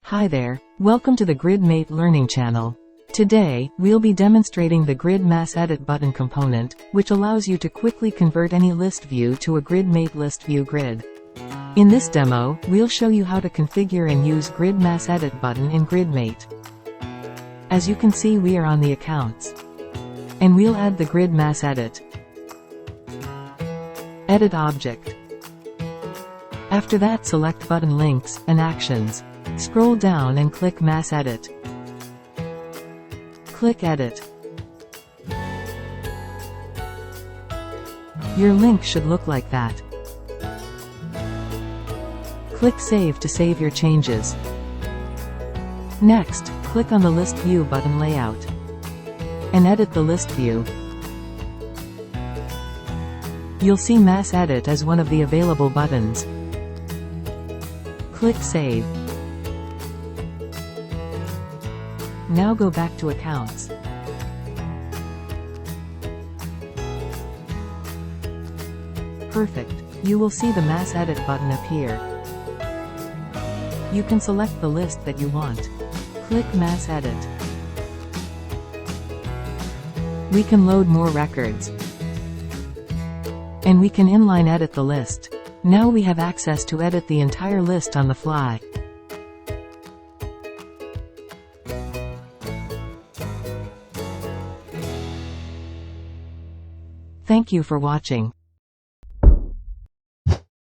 Hi there, welcome to the GridMate Learning channel. Today, we'll be demonstrating the Grid Mass Edit button component, which allows you to quickly convert any list view to a GridMate ListView Grid. In this demo, we'll show you how to configure and use Grid Mass Edit button in GridMate. As you can see, we are on the accounts. And we'll add the Grid Mass Edit. Edit object. After that, select button links and actions. Scroll down and click Mass Edit. Click Edit. Your link should look like that. Click Save to save your changes. Next, click on the List View button layout and edit the list view. You'll see Mass Edit as one of the available buttons. Click Save. Now go back to Accounts. Perfect. You will see the Mass Edit button appear. You can select the list that you want. Click Mass Edit. We can load more records. And we can inline edit the list. Now we have access to edit the entire list on the fly. Thank you for watching.